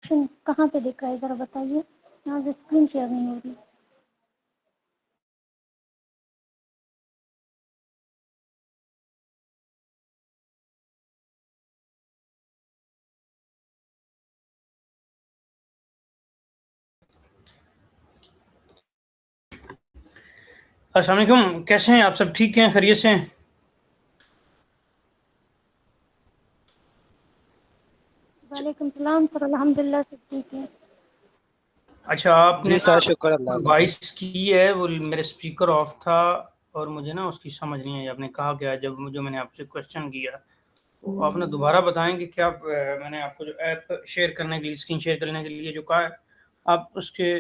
Option कहाँ पे दिख रहा है ज़रा बताइए? यहाँ से स्क्रीन शेयर नहीं हो रही। अस्सलाम वालेकुम, कैसे हैं आप? सब ठीक हैं, खैरियत से हैं? वालेकुम सलाम सर, अल्हम्दुलिल्लाह सब ठीक है। अच्छा, आपने जी ना सर, शुक्र अल्लाह का। वॉइस की है, वो मेरे स्पीकर ऑफ था और मुझे ना उसकी समझ नहीं आई। आपने कहा क्या जब जो मैंने आपसे क्वेश्चन किया, तो आपने दोबारा बताएं कि क्या मैंने आपको जो ऐप शेयर करने के लिए, स्क्रीन शेयर करने के लिए जो कहा है, आप उसके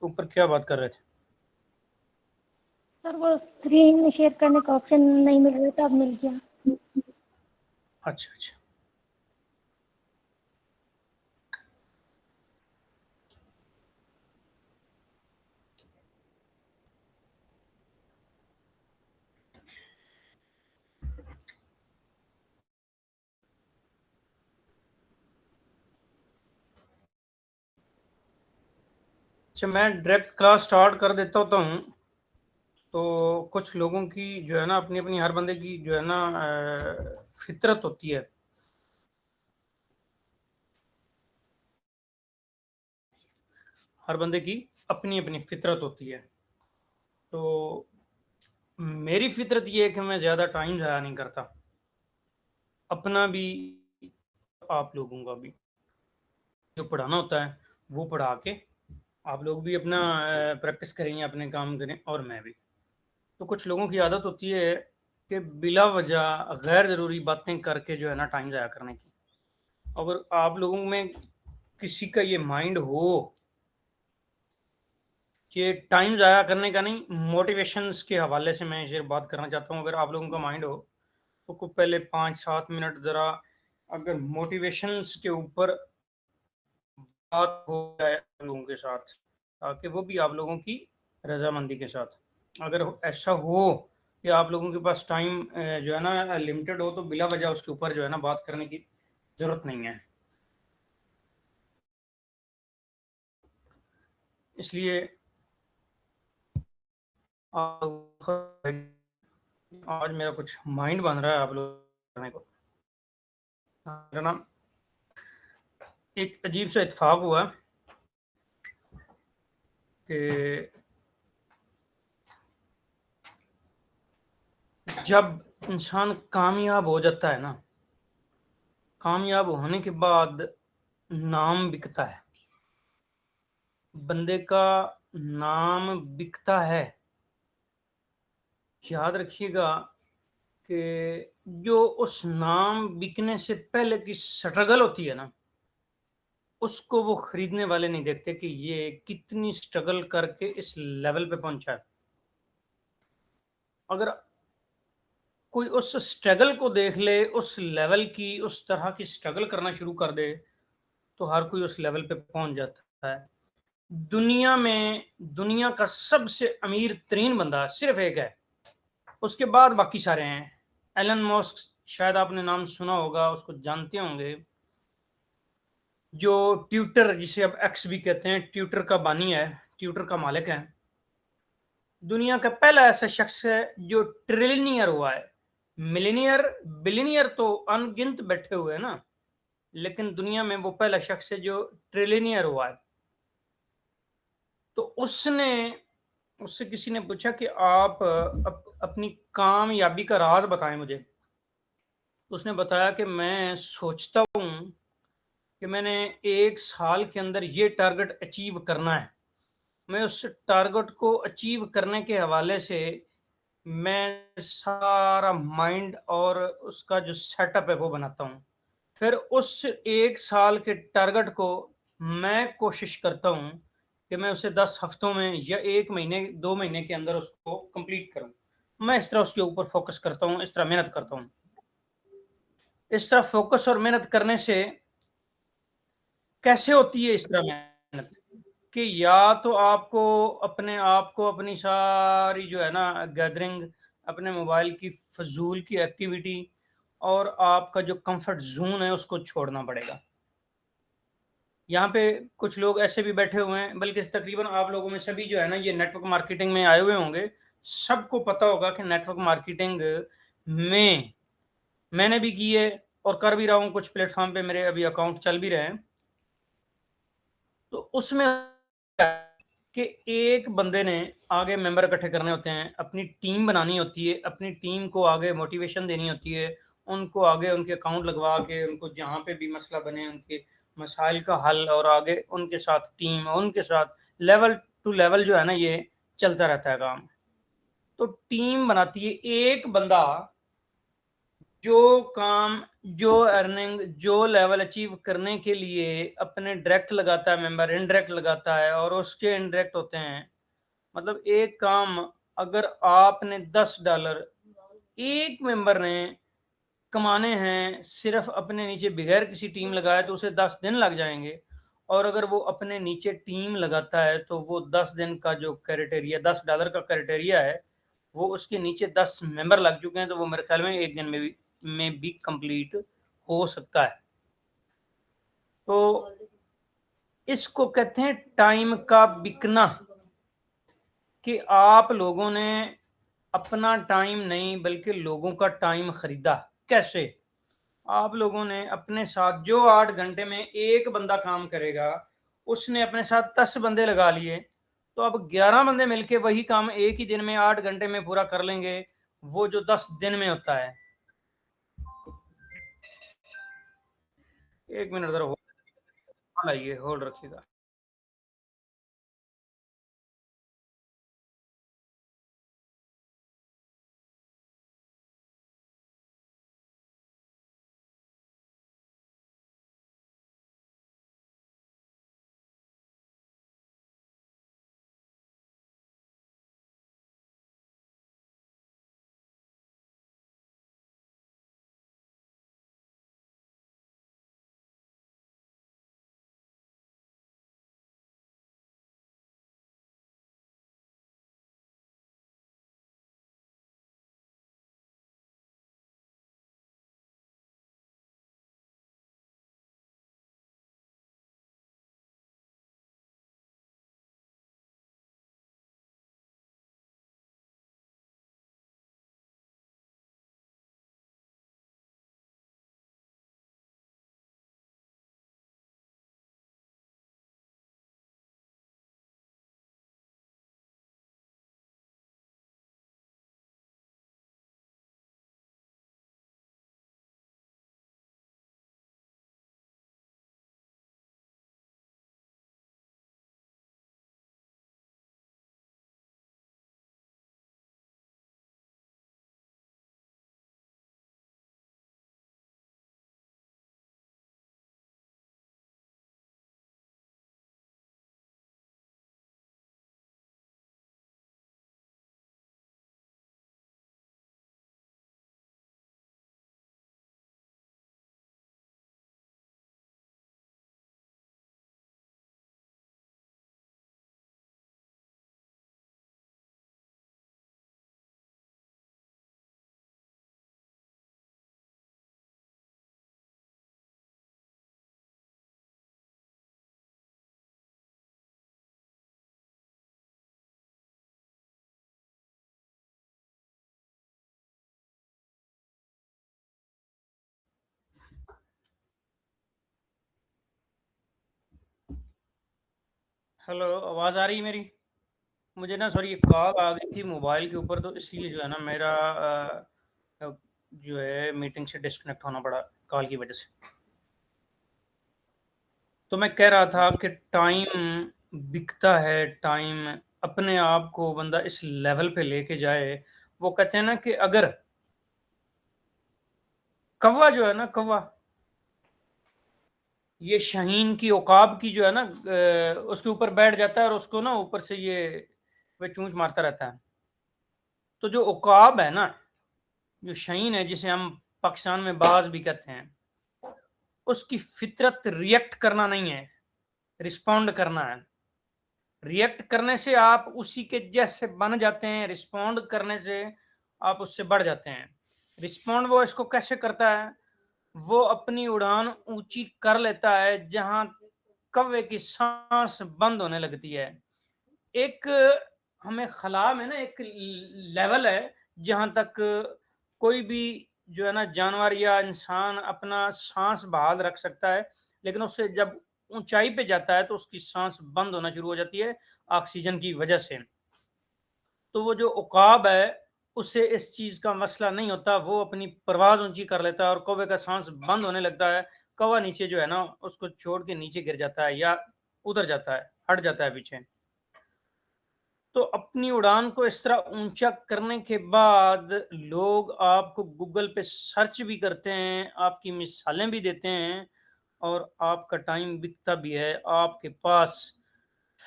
ऊपर क्या बात कर रहे थे? सर वो स्क्रीन शेयर करने का ऑप्शन नहीं मिल रहा था, अब मिल गया। अच्छा अच्छा, अच्छा मैं डायरेक्ट क्लास स्टार्ट कर देता होता हूँ। तो कुछ लोगों की जो है ना, अपनी अपनी, हर बंदे की जो है ना फितरत होती है। हर बंदे की अपनी अपनी फितरत होती है। तो मेरी फितरत ये है कि मैं ज़्यादा टाइम ज़ाया नहीं करता, अपना भी, आप लोगों का भी। जो पढ़ाना होता है वो पढ़ा के आप लोग भी अपना प्रैक्टिस करेंगे, अपने काम करें, और मैं भी। तो कुछ लोगों की आदत होती है कि बिला वजह गैर ज़रूरी बातें करके जो है ना टाइम ज़ाया करने की। अगर आप लोगों में किसी का ये माइंड हो कि टाइम ज़ाया करने का नहीं, मोटिवेशंस के हवाले से मैं ये बात करना चाहता हूँ। अगर आप लोगों का माइंड हो तो को पहले 5-7 मिनट ज़रा अगर मोटिवेशंस के ऊपर बात हो जाए आप लोगों के साथ, ताकि वो भी आप लोगों की रजामंदी के साथ। अगर ऐसा हो कि आप लोगों के पास टाइम जो है ना लिमिटेड हो, तो बिला वजह उसके ऊपर जो है ना बात करने की ज़रूरत नहीं है। इसलिए आज मेरा कुछ माइंड बन रहा है आप लोग करने को। मेरा ना एक अजीब सा इत्तेफाक हुआ कि जब इंसान कामयाब हो जाता है ना, कामयाब होने के बाद नाम बिकता है, बंदे का नाम बिकता है। याद रखिएगा कि जो उस नाम बिकने से पहले की स्ट्रगल होती है ना, उसको वो खरीदने वाले नहीं देखते कि ये कितनी स्ट्रगल करके इस लेवल पे पहुंचा है। अगर कोई उस स्ट्रगल को देख ले, उस लेवल की, उस तरह की स्ट्रगल करना शुरू कर दे, तो हर कोई उस लेवल पे पहुंच जाता है। दुनिया में दुनिया का सबसे अमीर तरीन बंदा सिर्फ एक है, उसके बाद बाकी सारे हैं। एलन मस्क, शायद आपने नाम सुना होगा, उसको जानते होंगे। जो ट्विटर, जिसे अब एक्स भी कहते हैं, ट्विटर का बानी है, ट्विटर का मालिक है। दुनिया का पहला ऐसा शख्स है जो ट्रिलियनियर हुआ है। मिलीनियर बिलीनियर तो अनगिनत बैठे हुए हैं ना, लेकिन दुनिया में वो पहला शख्स है जो ट्रिलियनियर हुआ है। तो उससे किसी ने पूछा कि आप अपनी कामयाबी का राज बताएं मुझे। तो उसने बताया कि मैं सोचता हूँ कि मैंने 1 साल के अंदर ये टारगेट अचीव करना है। मैं उस टारगेट को अचीव करने के हवाले से मैं सारा माइंड और उसका जो सेटअप है वो बनाता हूँ। फिर उस 1 साल के टारगेट को मैं कोशिश करता हूँ कि मैं उसे 10 हफ्तों में या 1 महीने 2 महीने के अंदर उसको कंप्लीट करूँ। मैं इस तरह उसके ऊपर फोकस करता हूँ, इस तरह मेहनत करता हूँ। इस तरह फोकस और मेहनत करने से कैसे होती है इस तरह मेहनत, कि या तो आपको अपने आप को, अपनी सारी जो है ना गैदरिंग, अपने मोबाइल की फजूल की एक्टिविटी और आपका जो कंफर्ट जोन है उसको छोड़ना पड़ेगा। यहाँ पे कुछ लोग ऐसे भी बैठे हुए हैं, बल्कि तकरीबन आप लोगों में सभी जो है ना ये नेटवर्क मार्केटिंग में आए हुए होंगे, सबको पता होगा कि नेटवर्क मार्केटिंग में मैंने भी की है और कर भी रहा हूँ, कुछ प्लेटफॉर्म पे मेरे अभी अकाउंट चल भी रहे हैं। तो उसमें कि एक बंदे ने आगे मेंबर इकट्ठे करने होते हैं, अपनी टीम बनानी होती है, अपनी टीम को आगे मोटिवेशन देनी होती है, उनको आगे उनके अकाउंट लगवा के उनको जहाँ पे भी मसला बने उनके मसाइल का हल, और आगे उनके साथ टीम, उनके साथ लेवल टू लेवल जो है ना ये चलता रहता है काम। तो टीम बनाती है, एक बंदा जो काम, जो अर्निंग, जो लेवल अचीव करने के लिए अपने डायरेक्ट लगाता है मेंबर, इनडायरेक्ट लगाता है और उसके इनडायरेक्ट होते हैं। मतलब एक काम अगर आपने $10 एक मेंबर ने कमाने हैं सिर्फ अपने नीचे बगैर किसी टीम लगाए तो उसे 10 दिन लग जाएंगे, और अगर वो अपने नीचे टीम लगाता है तो वो 10 दिन का जो क्राइटेरिया, $10 का क्राइटेरिया है, वो उसके नीचे 10 मेंबर लग चुके हैं तो वो मेरे ख्याल में एक दिन में भी कंप्लीट हो सकता है। तो इसको कहते हैं टाइम का बिकना, कि आप लोगों ने अपना टाइम नहीं बल्कि लोगों का टाइम खरीदा। कैसे? आप लोगों ने अपने साथ जो 8 घंटे में एक बंदा काम करेगा, उसने अपने साथ 10 बंदे लगा लिए, तो अब 11 बंदे मिलके वही काम एक ही दिन में 8 घंटे में पूरा कर लेंगे, वो जो 10 दिन में होता है। 1 मिनट जरा होल्ड आइए, होल्ड रखिएगा। हेलो, आवाज आ रही है मेरी? मुझे ना सॉरी, ये कॉल आ गई थी मोबाइल के ऊपर, तो इसलिए जो है ना मेरा जो है मीटिंग से डिस्कनेक्ट होना पड़ा कॉल की वजह से। तो मैं कह रहा था कि टाइम बिकता है, टाइम अपने आप को बंदा इस लेवल पे लेके जाए। वो कहते हैं ना कि अगर कौवा जो है ना, कौवा, ये शाहीन की उकाब की जो है ना उसके ऊपर बैठ जाता है और उसको ना ऊपर से ये वह चूंच मारता रहता है। तो जो उकाब है ना, जो शाहीन है जिसे हम पाकिस्तान में बाज भी कहते हैं, उसकी फितरत रिएक्ट करना नहीं है, रिस्पॉन्ड करना है। रिएक्ट करने से आप उसी के जैसे बन जाते हैं, रिस्पॉन्ड करने से आप उससे बढ़ जाते हैं। रिस्पॉन्ड वो इसको कैसे करता है? वो अपनी उड़ान ऊंची कर लेता है जहां कौवे की सांस बंद होने लगती है। एक हमें खला में ना एक लेवल है जहाँ तक कोई भी जो है ना जानवर या इंसान अपना सांस बहाल रख सकता है, लेकिन उससे जब ऊंचाई पे जाता है तो उसकी सांस बंद होना शुरू हो जाती है ऑक्सीजन की वजह से। तो वो जो उकाब है उससे इस चीज का मसला नहीं होता, वो अपनी परवाज ऊंची कर लेता है और कौवे का सांस बंद होने लगता है। कौवा नीचे जो है ना उसको छोड़ के नीचे गिर जाता है या उतर जाता है, हट जाता है पीछे। तो अपनी उड़ान को इस तरह ऊंचा करने के बाद लोग आपको गूगल पे सर्च भी करते हैं, आपकी मिसालें भी देते हैं और आपका टाइम बिकता भी है आपके पास।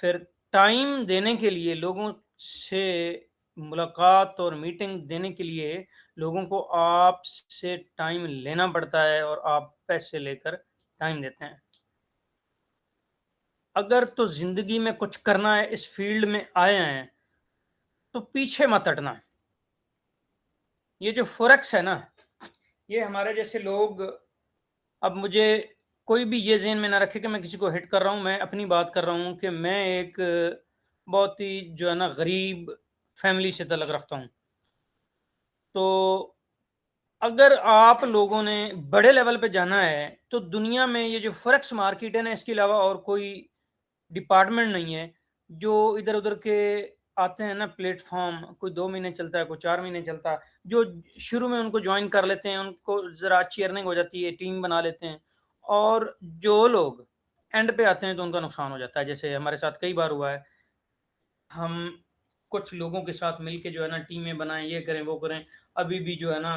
फिर टाइम देने के लिए लोगों से मुलाकात और मीटिंग देने के लिए लोगों को आपसे टाइम लेना पड़ता है और आप पैसे लेकर टाइम देते हैं। अगर तो जिंदगी में कुछ करना है, इस फील्ड में आए हैं, तो पीछे मत हटना। ये जो फॉरेक्स है ना, ये हमारे जैसे लोग, अब मुझे कोई भी ये ज़हन में ना रखे कि मैं किसी को हिट कर रहा हूँ, मैं अपनी बात कर रहा हूँ कि मैं एक बहुत ही जो है ना गरीब फैमिली से तल्लक रखता हूँ। तो अगर आप लोगों ने बड़े लेवल पे जाना है तो दुनिया में ये जो फॉरेक्स मार्केट है ना, इसके अलावा और कोई डिपार्टमेंट नहीं है। जो इधर उधर के आते हैं ना प्लेटफॉर्म, कोई 2 महीने चलता है, कोई 4 महीने चलता है, जो शुरू में उनको ज्वाइन कर लेते हैं, उनको ज़रा अच्छी अर्निंग हो जाती है, टीम बना लेते हैं। और जो लोग एंड पे आते हैं तो उनका नुकसान हो जाता है, जैसे हमारे साथ कई बार हुआ है। हम कुछ लोगों के साथ मिलके जो है ना टीमें बनाएं, ये करें वो करें। अभी भी जो है ना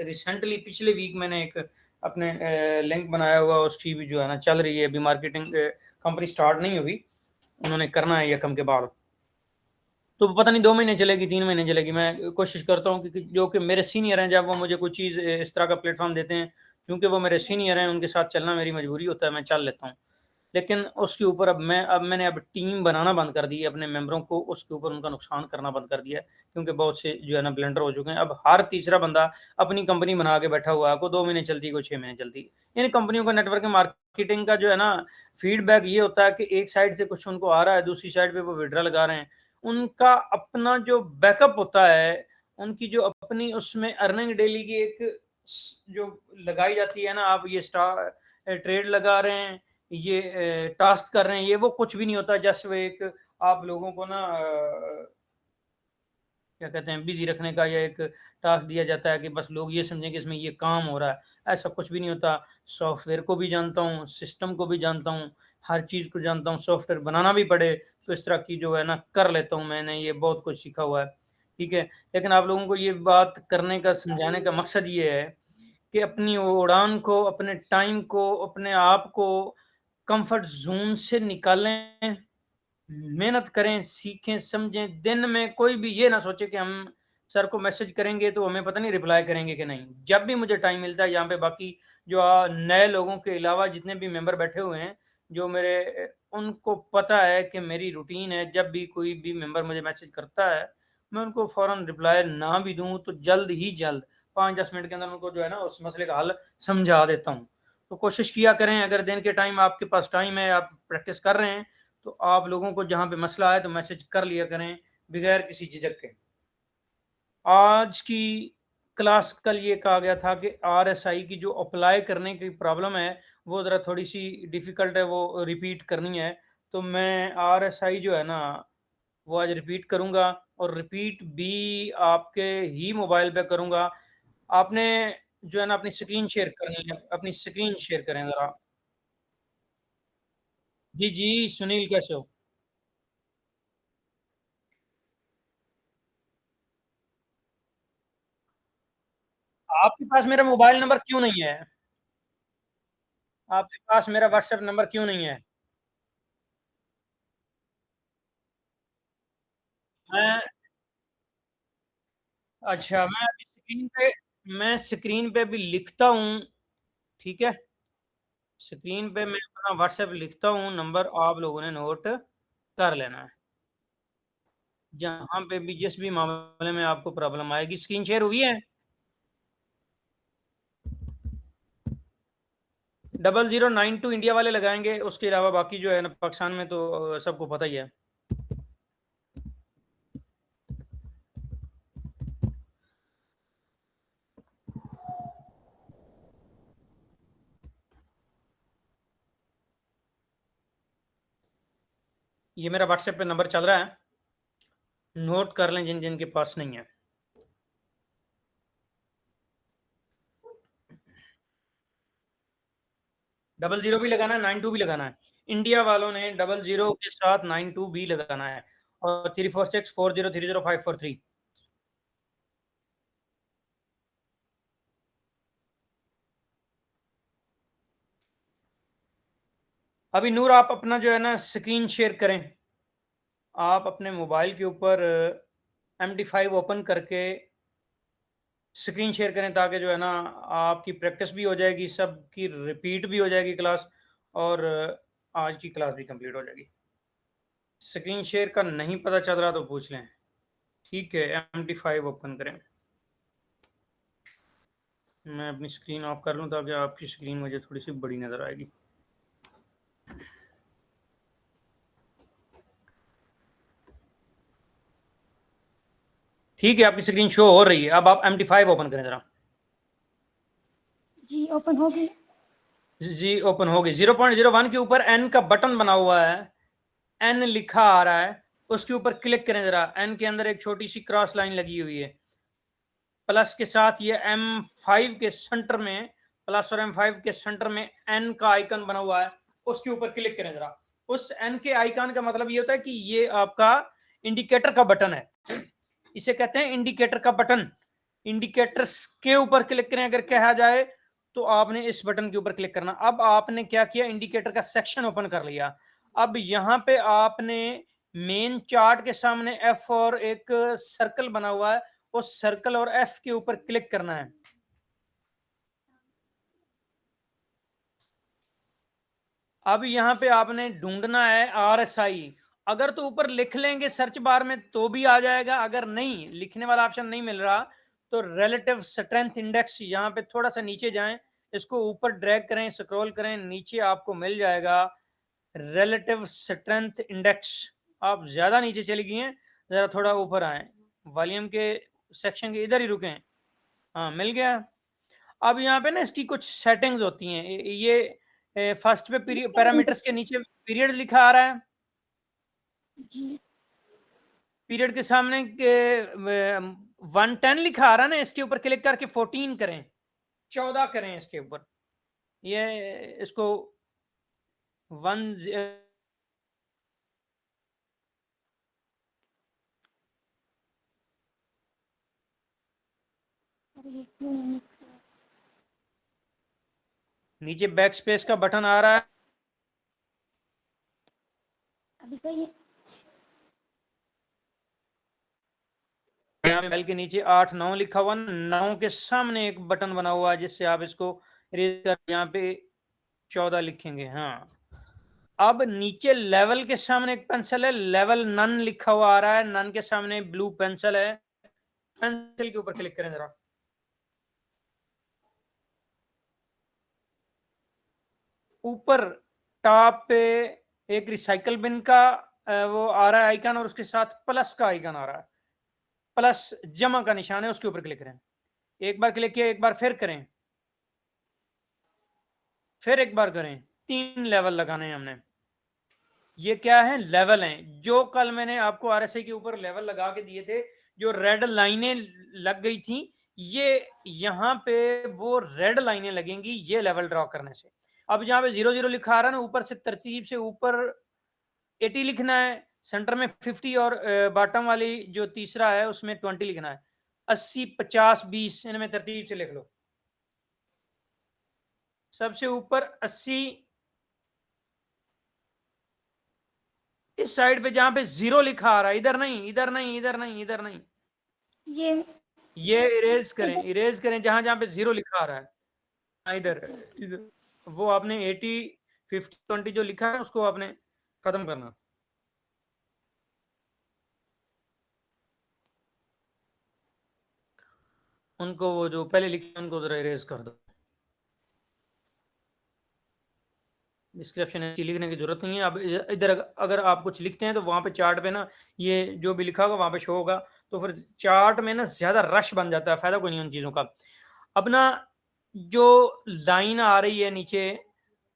रिसेंटली पिछले वीक मैंने एक अपने लिंक बनाया हुआ, उसकी भी जो है ना चल रही है, अभी मार्केटिंग कंपनी स्टार्ट नहीं हुई, उन्होंने करना है यकम के बाद। तो पता नहीं 2 महीने चलेगी, 3 महीने चलेगी। मैं कोशिश करता हूँ कि जो कि मेरे सीनियर हैं, जब वो मुझे कोई चीज़ इस तरह का प्लेटफॉर्म देते हैं, क्योंकि वो मेरे सीनियर हैं, उनके साथ चलना मेरी मजबूरी होता है, मैं चल लेता हूँ। लेकिन उसके ऊपर मैंने अब टीम बनाना बंद कर दी है, अपने मेंबरों को उसके ऊपर उनका नुकसान करना बंद कर दिया है, क्योंकि बहुत से जो है ना ब्लेंडर हो चुके हैं। अब हर तीसरा बंदा अपनी कंपनी बना के बैठा हुआ है, कोई 2 महीने चलती, कोई 6 महीने चलती। इन कंपनियों का नेटवर्क मार्केटिंग का जो है ना फीडबैक ये होता है कि एक साइड से कुछ उनको आ रहा है, दूसरी साइड पे वो विड्रा लगा रहे हैं। उनका अपना जो बैकअप होता है, उनकी जो अपनी उसमें अर्निंग डेली की एक जो लगाई जाती है ना, आप ये स्टार ट्रेड लगा रहे हैं, ये टास्क कर रहे हैं, ये वो कुछ भी नहीं होता। जस्ट वो एक आप लोगों को ना क्या कहते हैं बिजी रखने का, या एक टास्क दिया जाता है कि बस लोग ये समझें कि इसमें ये काम हो रहा है। ऐसा कुछ भी नहीं होता। सॉफ्टवेयर को भी जानता हूँ, सिस्टम को भी जानता हूँ, हर चीज़ को जानता हूँ। सॉफ्टवेयर बनाना भी पड़े तो इस तरह की जो है ना कर लेता हूँ, मैंने ये बहुत कुछ सीखा हुआ है। ठीक है, लेकिन आप लोगों को ये बात करने का, समझाने का मकसद ये है कि अपनी उड़ान को, अपने टाइम को, अपने आप को कंफर्ट जोन से निकालें, मेहनत करें, सीखें, समझें। दिन में कोई भी ये ना सोचे कि हम सर को मैसेज करेंगे तो हमें पता नहीं रिप्लाई करेंगे कि नहीं। जब भी मुझे टाइम मिलता है, यहाँ पे बाकी जो नए लोगों के अलावा जितने भी मेंबर बैठे हुए हैं, जो मेरे, उनको पता है कि मेरी रूटीन है, जब भी कोई भी मेंबर मुझे मैसेज करता है मैं उनको फ़ौरन रिप्लाई ना भी दूं तो जल्द ही जल्द 5-10 मिनट के अंदर उनको जो है ना उस मसले का हल समझा देता हूँ। तो कोशिश किया करें, अगर दिन के टाइम आपके पास टाइम है, आप प्रैक्टिस कर रहे हैं, तो आप लोगों को जहाँ पे मसला है तो मैसेज कर लिया करें बगैर किसी झिझक के। आज की क्लास कल ये कहा गया था कि आरएसआई की जो अप्लाई करने की प्रॉब्लम है वो ज़रा थोड़ी सी डिफ़िकल्ट है, वो रिपीट करनी है। तो मैं आरएसआई जो है ना वो आज रिपीट करूँगा, और रिपीट भी आपके ही मोबाइल पे करूँगा। आपने जो है ना अपनी स्क्रीन शेयर करनी है, अपनी स्क्रीन शेयर करें ज़रा। जी, जी, सुनील कैसे हो? आपके पास मेरा मोबाइल नंबर क्यों नहीं है? आपके पास मेरा व्हाट्सएप नंबर क्यों नहीं है? मैं अच्छा, मैं स्क्रीन पे भी लिखता हूँ, ठीक है? स्क्रीन पे मैं अपना व्हाट्सएप लिखता हूँ, नंबर आप लोगों ने नोट कर लेना है। जहाँ पे भी जिस भी मामले में आपको प्रॉब्लम आएगी, स्क्रीन शेयर हुई है? 0092 इंडिया वाले लगाएंगे, उसके अलावा बाकी जो है ना पाकिस्तान में तो सबको पता ही है। ये मेरा व्हाट्सएप पे नंबर चल रहा है, नोट कर लें जिन जिन के पास नहीं है। डबल जीरो भी लगाना है, 92 भी लगाना है। इंडिया वालों ने 00 के साथ 92 भी लगाना है, और 3464030543। अभी नूर आप अपना जो है ना स्क्रीन शेयर करें, आप अपने मोबाइल के ऊपर MD5 ओपन करके स्क्रीन शेयर करें, ताकि जो है ना आपकी प्रैक्टिस भी हो जाएगी, सबकी रिपीट भी हो जाएगी क्लास, और आज की क्लास भी कंप्लीट हो जाएगी। स्क्रीन शेयर का नहीं पता चल रहा तो पूछ लें, ठीक है। MD5 ओपन करें, मैं अपनी स्क्रीन ऑफ कर लूँ ताकि आपकी स्क्रीन मुझे थोड़ी सी बड़ी नज़र आएगी। ठीक है, आपकी स्क्रीन शो हो रही है। अब आप MD5 ओपन करें ज़रा। जी ओपन हो गई। जी ओपन हो गई। 0.01 के ऊपर एन का बटन बना हुआ है, एन लिखा आ रहा है, उसके ऊपर क्लिक करें ज़रा। एन के अंदर एक छोटी सी क्रॉस लाइन लगी हुई है, प्लस के साथ ये M5 के सेंटर में, प्लस और M5 के सेंटर में एन का आइकन बना हुआ है, उसके ऊपर क्लिक करें जरा। उस एन के आइकन का मतलब ये होता है कि ये आपका इंडिकेटर का बटन है, इसे कहते हैं इंडिकेटर का बटन। इंडिकेटर्स के ऊपर क्लिक करें अगर कहा जाए तो आपने इस बटन के ऊपर क्लिक करना। अब आपने क्या किया, इंडिकेटर का सेक्शन ओपन कर लिया। अब यहां पे आपने मेन चार्ट के सामने एफ और एक सर्कल बना हुआ है, उस सर्कल और एफ के ऊपर क्लिक करना है। अब यहां पे आपने ढूंढना है RSI। अगर तो ऊपर लिख लेंगे सर्च बार में तो भी आ जाएगा, अगर नहीं लिखने वाला ऑप्शन नहीं मिल रहा तो रिलेटिव स्ट्रेंथ इंडेक्स, यहां पे थोड़ा सा नीचे जाएं, इसको ऊपर ड्रैग करें, स्क्रॉल करें, नीचे आपको मिल जाएगा रिलेटिव स्ट्रेंथ इंडेक्स। आप ज्यादा नीचे चली गई हैं, जरा थोड़ा ऊपर आए, वॉल्यूम के सेक्शन के इधर ही रुके। हाँ मिल गया। अब यहाँ पे ना इसकी कुछ सेटिंग्स होती हैं, ये फर्स्ट पे पैरामीटर्स के नीचे पीरियड लिखा आ रहा है, जी पीरियड के सामने 110 लिखा आ रहा है ना, इसके ऊपर क्लिक करके 14 करें, 14 करें इसके ऊपर, ये इसको 1 अरे ये क्यों नहीं? नीचे बैक स्पेस का बटन आ रहा है, अभी सही है। यहाँ पे बेल के नीचे 8 9 लिखा हुआ, 9 के सामने एक बटन बना हुआ है जिससे आप इसको रेज कर यहाँ पे 14 लिखेंगे। हाँ, अब नीचे लेवल के सामने एक पेंसिल है, लेवल नन लिखा हुआ आ रहा है, नन के सामने ब्लू पेंसिल है, पेंसिल के ऊपर क्लिक करें जरा। ऊपर टॉप पे एक रिसाइकल बिन का वो आ रहा है आइकन, और उसके साथ प्लस का आइकन आ रहा है, प्लस जमा का निशान है, उसके ऊपर क्लिक करें। एक बार क्लिक किया, एक बार फिर करें, फिर एक बार करें, 3 लेवल लगाने हैं हमने। ये क्या है, लेवल हैं, जो कल मैंने आपको RSI के ऊपर लेवल लगा के दिए थे, जो रेड लाइनें लग गई थी, ये यहाँ पे वो रेड लाइनें लगेंगी ये लेवल ड्रॉ करने से। अब यहाँ पे 00 लिखा आ रहा है ना, ऊपर से तरतीब से ऊपर 80 लिखना है, सेंटर में 50, और बॉटम वाली जो तीसरा है उसमें 20 लिखना है। 80 50 20 इनमें तरतीब से लिख लो। सबसे ऊपर 80, इस साइड पे जहां पे 0 लिखा आ रहा है, इधर नहीं इधर नहीं इधर नहीं इधर नहीं, ये ये इरेज करें, इधर। इरेज करें जहां जहां पे 0 लिखा आ रहा है। हाँ, इधर इधर, वो आपने 80 50 20 जो लिखा है उसको आपने खत्म करना। उनको वो जो पहले लिखे उनको जरा इरेज कर दो। डिस्क्रिप्शन है, लिखने की जरूरत नहीं है। अब इधर अगर आप कुछ लिखते हैं तो वहाँ पे चार्ट पे ना ये जो भी लिखा होगा वहाँ पे शो होगा, तो फिर चार्ट में ना ज्यादा रश बन जाता है, फायदा कोई नहीं उन चीजों का। अब ना जो लाइन आ रही है नीचे,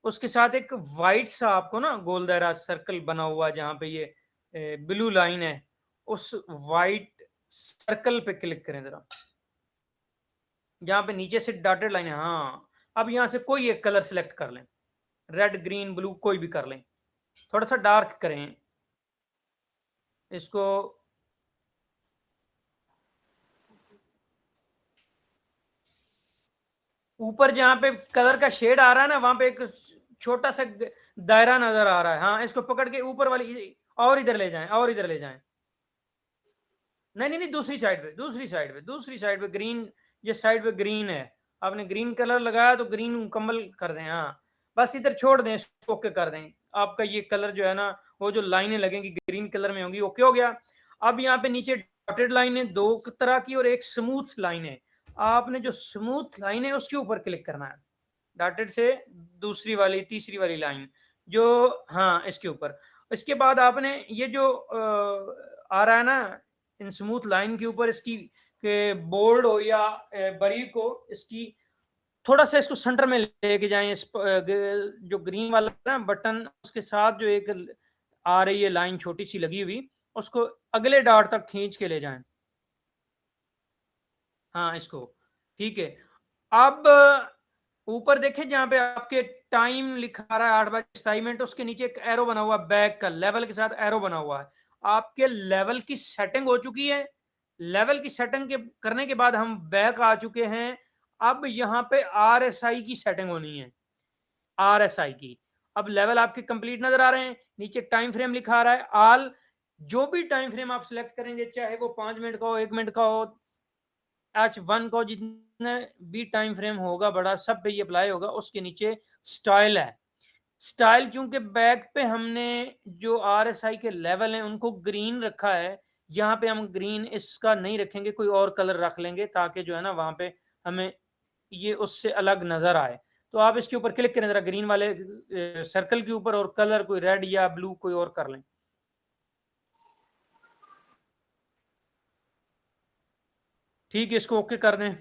उसके साथ एक वाइट सा आपको ना गोल दायरा सर्कल बना हुआ है, जहाँ पे ये ब्लू लाइन है, उस वाइट सर्कल पे क्लिक करें जरा, जहाँ पे नीचे से डॉटेड लाइन है। हाँ, अब यहाँ से कोई एक कलर सिलेक्ट कर लें, रेड ग्रीन ब्लू कोई भी कर लें, थोड़ा सा डार्क करें इसको। ऊपर जहाँ पे कलर का शेड आ रहा है ना, वहां पे एक छोटा सा दायरा नजर आ रहा है। हाँ, इसको पकड़ के ऊपर वाली और इधर ले जाएं, और इधर ले जाएं। नहीं नहीं नहीं, दूसरी साइड पे, दूसरी साइड पे, दूसरी साइड पे ग्रीन, जिस साइड पे ग्रीन है, आपने ग्रीन कलर लगाया तो ग्रीन मुकम्मल कर दें। हाँ, बस इधर छोड़ दें, ओके कर दें। आपका ये कलर जो है ना, वो जो लाइनें लगेंगी ग्रीन कलर में होंगी, ओके हो गया। अब यहाँ पे नीचे डॉटेड लाइन है दो तरह की, और एक स्मूथ लाइन है। आपने जो स्मूथ लाइन है उसके ऊपर क्लिक करना है, डॉटेड से दूसरी वाली तीसरी वाली लाइन जो, हाँ इसके ऊपर। इसके बाद आपने ये जो आ रहा है ना इन स्मूथ लाइन के ऊपर, इसकी बोल्ड हो या बारीक हो, इसकी थोड़ा सा इसको सेंटर में लेके जाएं। इस जो ग्रीन वाला ना बटन, उसके साथ जो एक आ रही है लाइन छोटी सी लगी हुई, उसको अगले डॉट तक खींच के ले जाएं। हाँ इसको, ठीक है। अब ऊपर देखें जहां पे आपके टाइम लिखा रहा है 8:27, उसके नीचे एक एरो बना हुआ है, बैक का लेवल के साथ एरो बना हुआ है। आपके लेवल की सेटिंग हो चुकी है। लेवल की सेटिंग के करने के बाद हम बैक आ चुके हैं। अब यहाँ पे RSI की सेटिंग होनी है, RSI की। अब लेवल आपके कंप्लीट नजर आ रहे हैं, नीचे टाइम फ्रेम लिखा आ रहा है ऑल। जो भी टाइम फ्रेम आप सिलेक्ट करेंगे, चाहे वो 5 मिनट का हो, 1 मिनट का हो, H1 को, जितने भी टाइम फ्रेम होगा बड़ा, सब पे ये अप्लाई होगा। उसके नीचे स्टाइल है। स्टाइल चूंकि बैक पे हमने जो RSI के लेवल हैं उनको ग्रीन रखा है, यहाँ पे हम ग्रीन इसका नहीं रखेंगे, कोई और कलर रख लेंगे, ताकि जो है ना वहां पे हमें ये उससे अलग नजर आए। तो आप इसके ऊपर क्लिक करें जरा, ग्रीन वाले सर्कल के ऊपर, और कलर कोई रेड या ब्लू कोई और कर लें। ठीक है, इसको ओके कर दें।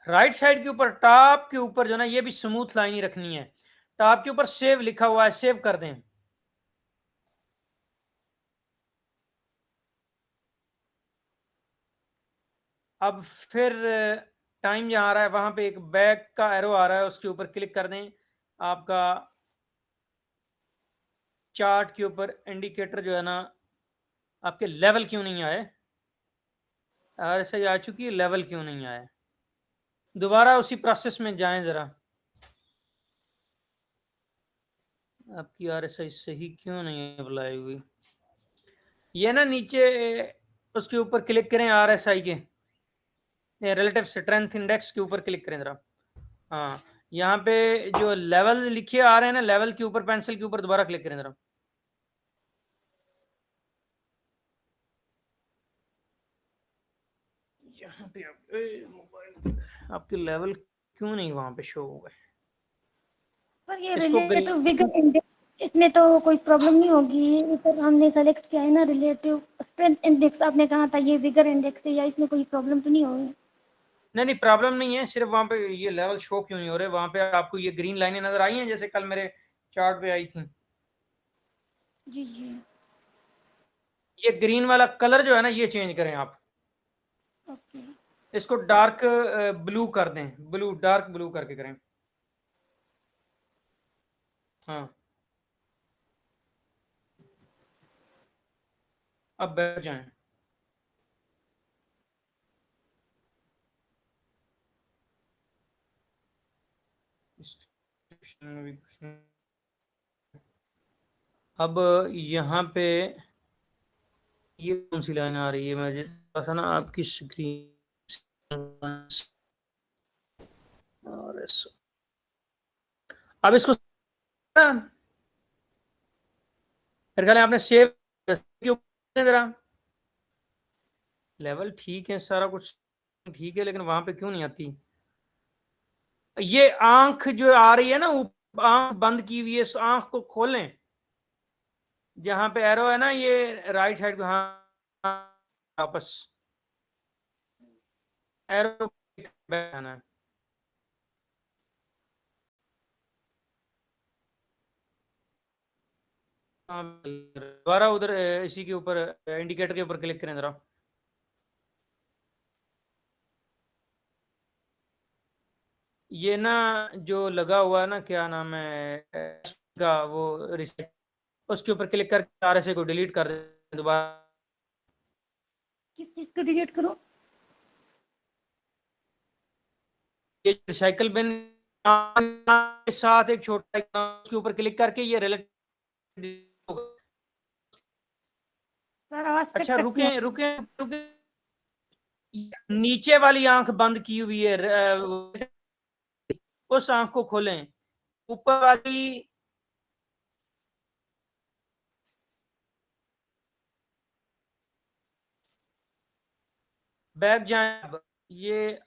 राइट साइड के ऊपर, टॉप के ऊपर जो ना, ये भी स्मूथ लाइन ही रखनी है। टॉप के ऊपर सेव लिखा हुआ है, सेव कर दें। अब फिर टाइम जहां आ रहा है वहां पे एक बैक का एरो आ रहा है, उसके ऊपर क्लिक कर दें। आपका चार्ट के ऊपर इंडिकेटर जो है ना, आपके लेवल क्यों नहीं आए, RSI आ चुकी है, लेवल क्यों नहीं आए। दोबारा उसी प्रोसेस में जाएं जरा, आपकी RSI सही क्यों नहीं अप्लाई हुई। ये ना नीचे उसके ऊपर क्लिक करें, RSI के रिलेटिव स्ट्रेंथ इंडेक्स के ऊपर क्लिक करें जरा। हाँ, यहाँ पे जो लेवल लिखे आ रहे हैं ना, लेवल के ऊपर पेंसिल के ऊपर दोबारा क्लिक करें जरा। यहाँ पे मोबाइल आपके लेवल क्यों नहीं वहां पे शो हो गए। पर ये इसको रिलेटिव विगर इंडेक्स, इसमें तो कोई प्रॉब्लम नहीं होगी। सर हमने सेलेक्ट किया है ना रिलेटिव स्ट्रेंथ इंडेक्स, आपने कहा था ये विगर इंडेक्स है, या इसमें कोई प्रॉब्लम तो नहीं होगी। नहीं नहीं, प्रॉब्लम नहीं है, सिर्फ वहां पे ये लेवल शो क्यों नहीं हो रहे। वहां पे आपको ये ग्रीन लाइनें नजर आई हैं जैसे कल मेरे चार्ट पे आई थी। जी जी। ये ग्रीन वाला कलर जो है ना, ये चेंज करें आप, ओके। इसको डार्क ब्लू कर दें, ब्लू, डार्क ब्लू करके करें। हाँ, अब बैठ जाएं। अब यहाँ पे ये कौन सी लाइन आ रही है, मुझे पता ना आपकी स्क्रीन। और अब इसको मेरे ख्याल है आपने सेव जरा, लेवल ठीक है, सारा कुछ ठीक है, लेकिन वहां पे क्यों नहीं आती। ये आंख जो आ रही है ना, आंख बंद की हुई है, इस आंख को खोलें, जहां पे एरो है ना, ये राइट साइड को, हाँ वापस एरो है। दोबारा उधर इसी के ऊपर इंडिकेटर के ऊपर क्लिक करें जरा। ये ना जो लगा हुआ है ना, क्या नाम है का, वो रिसेट, उसके ऊपर क्लिक करके RSA को डिलीट कर दें दोबारा। किस चीज़ को डिलीट करूँ? ये रिसाइकल बिन के साथ एक छोटा उसके ऊपर क्लिक करके ये रिलेटिव। सर आवाज़ कट अच्छा कट के आ रुकें रुकें रुकें, नीचे वाली आंख बंद की हुई है, उस आंख को खोलें, ऊपर वाली बैक जाएं। अब ये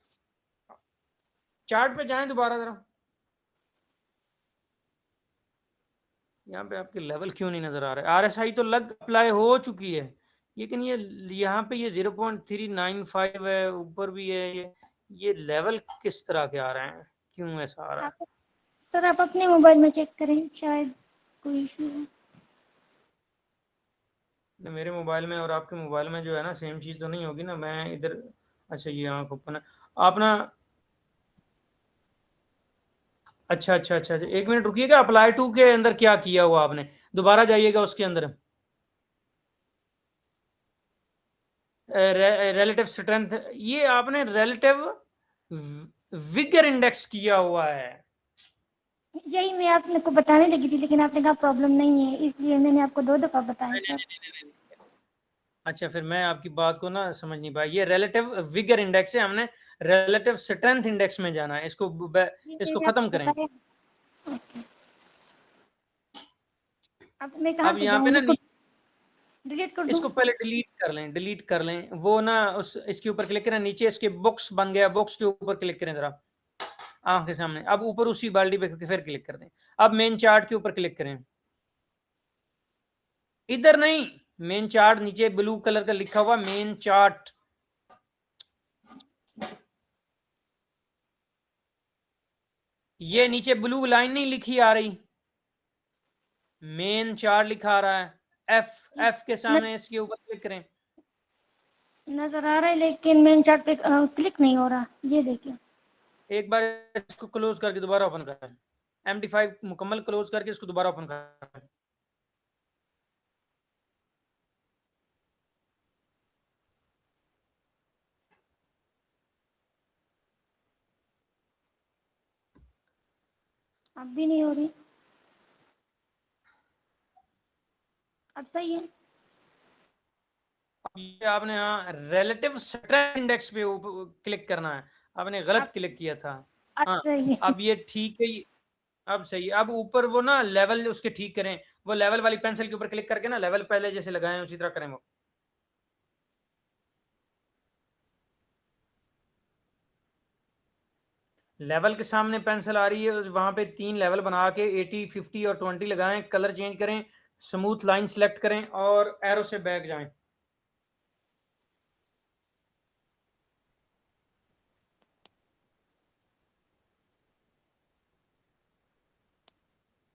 चार्ट पे जाएं दोबारा जरा। यहाँ पे आपके लेवल क्यों नहीं नजर आ रहे? RSI तो लग अप्लाई हो चुकी है, लेकिन ये यहाँ पे ये 0.395 है, ऊपर भी है, ये लेवल किस तरह के आ रहे हैं, क्यों ऐसा आ रहा है? आप सर आप अपने मोबाइल में चेक करें, शायद कोई इशू है। मेरे मोबाइल में और आपके मोबाइल में जो है ना, सेम चीज़ तो नहीं होगी ना, मैं इधर, अच्छा ये आंख ओपन है, आप ना, अच्छा अच्छा अच्छा अच्छा, एक मिनट रुकिएगा। अप्लाई टू के अंदर क्या किया हुआ आपने, दोबारा जाइएगा उसके अंदर, रिलेटिव स्ट्रेंथ, ये आपने रिलेटिव विगर इंडेक्स किया हुआ है। यही मैं आपने को बताने लगी थी, लेकिन आपने कहा प्रॉब्लम नहीं है, इसलिए मैंने आपको 2 दफ़ा बताया नहीं नहीं सर। नहीं नहीं नहीं नहीं। अच्छा फिर मैं आपकी बात को ना समझ नहीं पाया, ये रिलेटिव विगर इंडेक्स है, हमने रिलेटिव स्ट्रेंथ इंडेक्स में जाना है, ये इसको मैंने खत्म आपको करें। बताया। ओके, अब मैं कहाँ अब पे यहाँ पे जाऊँ, ना इसको डिलीट कर दूँ? इसको पहले डिलीट कर लें, डिलीट कर लें वो ना, उस इसके ऊपर क्लिक करें, नीचे इसके बॉक्स बन गया, बॉक्स के ऊपर क्लिक करें जरा, आंख के सामने। अब ऊपर उसी बाल्टी पे फिर क्लिक कर दें। अब मेन चार्ट के ऊपर क्लिक करें, इधर नहीं, मेन चार्ट नीचे ब्लू कलर का लिखा हुआ मेन चार्ट, ये नीचे ब्लू लाइन नहीं लिखी आ रही, मेन चार्ट लिखा आ रहा है, एफ के न, सामने इसके ऊपर क्लिक करें। नज़र आ रहा है, लेकिन मेन चार्ट पे क्लिक नहीं हो रहा, ये देखिए। एक बार इसको क्लोज करके दोबारा ओपन करें, MD5 मुकम्मल क्लोज करके इसको दोबारा ओपन करें। अब भी नहीं हो रही। अब सही है। ये आपने यहाँ रिलेटिव स्ट्रेंथ इंडेक्स पे क्लिक करना है, आपने गलत अब क्लिक किया था। अब हाँ सही है। अब ये ठीक है, अब सही है। अब ऊपर वो ना लेवल उसके ठीक करें, वो लेवल वाली पेंसिल के ऊपर क्लिक करके ना लेवल पहले जैसे लगाए उसी तरह करें वो। लेवल के सामने पेंसिल आ रही है, वहां पे 3 लेवल बना के 80 50 और 20 लगाएं, कलर चेंज करें, स्मूथ लाइन सेलेक्ट करें और एरो से बैक जाएं।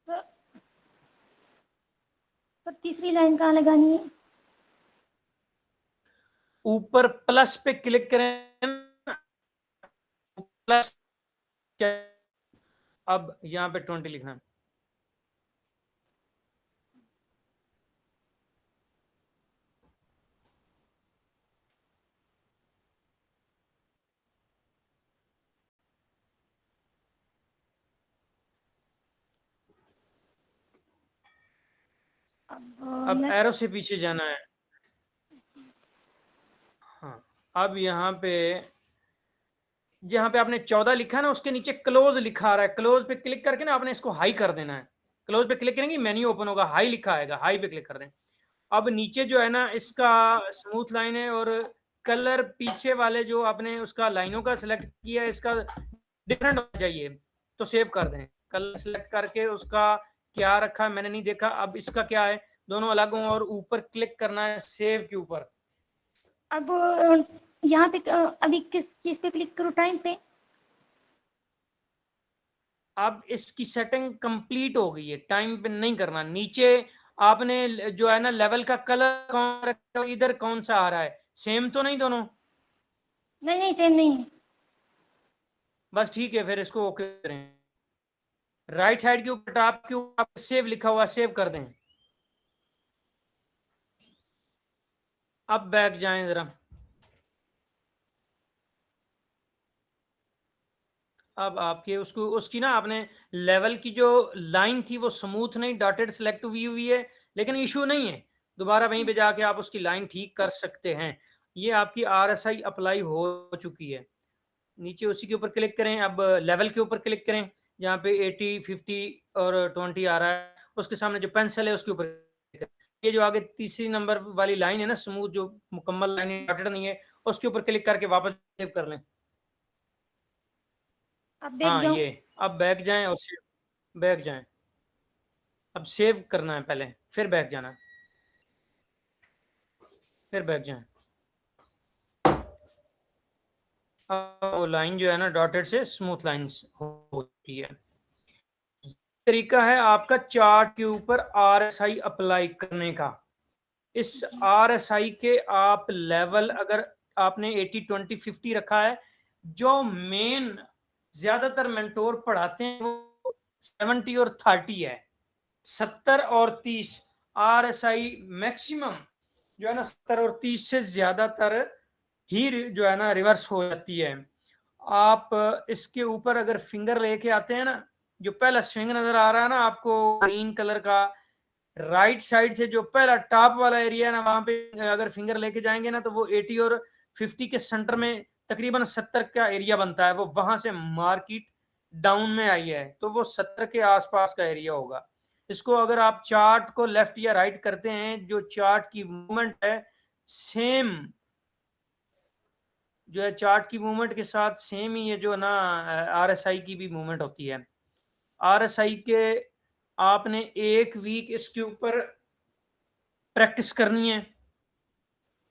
तो, तो तीसरी लाइन कहाँ लगानी है? ऊपर प्लस पे क्लिक करें, प्लस, अब यहाँ पे 20 लिखना है। अब मैं एरो से पीछे जाना है। हाँ अब यहाँ पे जहाँ पे आपने 14 लिखा है ना, उसके नीचे क्लोज लिखा आ रहा है, क्लोज पे क्लिक करके ना आपने इसको हाई कर देना है। क्लोज पे क्लिक करेंगे मेन्यू ओपन होगा, हाई लिखा आएगा, हाई पे क्लिक कर दें। अब नीचे जो है ना इसका स्मूथ लाइन है, और कलर पीछे वाले जो आपने उसका लाइनों का सिलेक्ट किया है, इसका डिफरेंट होना चाहिए, तो सेव कर दें। कलर सेलेक्ट करके उसका क्या रखा है मैंने नहीं देखा, अब इसका क्या है, दोनों अलग हों, और ऊपर क्लिक करना है सेव के ऊपर। अब यहाँ पे अभी किस चीज पे क्लिक करूँ, टाइम पे? अब इसकी सेटिंग कंप्लीट हो गई है, टाइम पे नहीं करना। नीचे आपने जो है ना लेवल का कलर कौन रखा, इधर कौन सा आ रहा है, सेम तो नहीं दोनों? नहीं नहीं, सेम नहीं है। बस ठीक है, फिर इसको ओके करें। राइट साइड के ऊपर टॉप के ऊपर सेव लिखा हुआ, सेव कर दें। अब बैक जाएं जरा। अब आपके उसको उसकी ना आपने लेवल की जो लाइन थी वो स्मूथ नहीं, डॉटेड सिलेक्ट हुई हुई है, लेकिन इशू नहीं है, दोबारा वहीं पे जाके आप उसकी लाइन ठीक कर सकते हैं। ये आपकी RSI अप्लाई हो चुकी है। नीचे उसी के ऊपर क्लिक करें, अब लेवल के ऊपर क्लिक करें, जहाँ पे 80 50 और 20 आ रहा है, उसके सामने जो पेंसिल है उसके ऊपर क्लिक करें। ये जो आगे तीसरी नंबर वाली लाइन है ना, स्मूथ जो मुकम्मल लाइन डॉटेड नहीं है, उसके ऊपर क्लिक करके वापस सेव कर लें। अब देख हाँ जाऊं? ये, अब बैक जाएं और सेव, बैक जाएं। अब सेव करना है पहले, फिर बैक जाना है, फिर बैक जाएं। अब वो लाइन जो है ना डॉटेड से स्मूथ लाइंस होती है। तरीका है आपका चार्ट के ऊपर RSI अप्लाई करने का। इस जी। RSI के आप लेवल, अगर आपने 80 20 50 रखा है, जो मेन ज्यादातर मेंटोर पढ़ाते हैं वो 70 और 30 है, 70 और 30। RSI मैक्सिमम जो है ना 70 और 30 से ज्यादातर ही जो है ना रिवर्स हो जाती है। आप इसके ऊपर अगर फिंगर लेके आते हैं ना, जो पहला स्विंग नजर आ रहा है ना आपको ग्रीन कलर का, राइट साइड से जो पहला टॉप वाला एरिया है ना, वहां पे अगर फिंगर लेके जाएंगे ना, तो वो 80 और 50 के सेंटर में तकरीबन 70 का एरिया बनता है, वो वहां से मार्केट डाउन में आई है, तो वो 70 के आसपास का एरिया होगा। इसको अगर आप चार्ट को लेफ्ट या राइट करते हैं, जो चार्ट की मूवमेंट है सेम, जो है चार्ट की मूवमेंट के साथ सेम ही ये जो ना RSI की भी मूवमेंट होती है। RSI के आपने एक वीक इसके ऊपर प्रैक्टिस करनी है,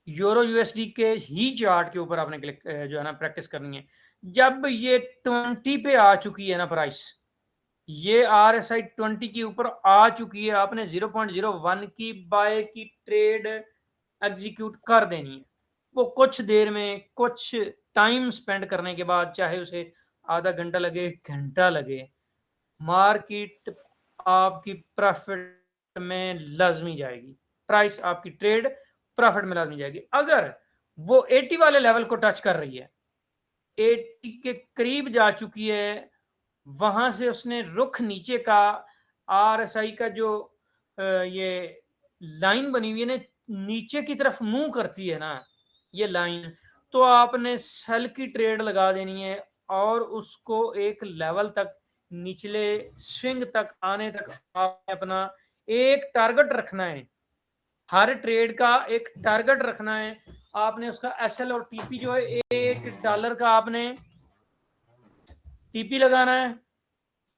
यूरो USD के ही चार्ट के ऊपर आपने क्लिक जो है ना प्रैक्टिस करनी है। जब ये 20 पे आ चुकी है ना प्राइस, ये RSI 20 के ऊपर आ चुकी है, आपने 0.01 की बाय की ट्रेड एग्जीक्यूट कर देनी है। वो कुछ देर में, कुछ टाइम स्पेंड करने के बाद, चाहे उसे आधा घंटा लगे, घंटा लगे, मार्केट आपकी प्रॉफिट में लाजमी जाएगी, प्राइस आपकी ट्रेड प्रॉफिट में लाजमी जाएगी। अगर वो 80 वाले लेवल को टच कर रही है, 80 के करीब जा चुकी है, वहां से उसने रुख नीचे का, RSI का जो ये लाइन बनी हुई है ना, नीचे की तरफ मुंह करती है ना ये लाइन, तो आपने सेल की ट्रेड लगा देनी है, और उसको एक लेवल तक, निचले स्विंग तक आने तक आपने अपना एक टारगेट रखना है। हर ट्रेड का एक टारगेट रखना है आपने, उसका SL और TP जो है, $1 का आपने TP लगाना है,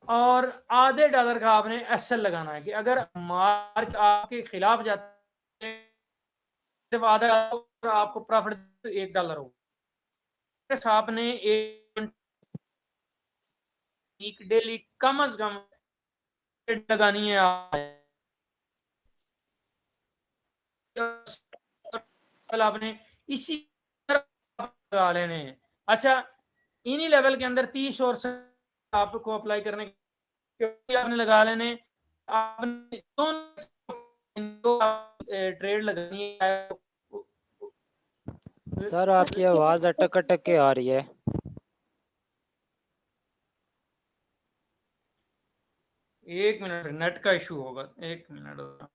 और आधे डॉलर का आपने SL लगाना है, कि अगर मार्क आपके खिलाफ जाता है सिर्फ आधा डॉलर, आपको प्रॉफिट $1 होगा। आपने एक डेली कम अज कम लगानी है, आपने इसी लगा लेने हैं। अच्छा, इन्हीं लेवल के अंदर 30 और आपको अप्लाई करने के आपने लगा लेने, आपने ट्रेड लगानी है। सर आपकी आवाज़ अटक अटक के आ रही है। एक मिनट, नेट का इशू होगा, एक मिनट।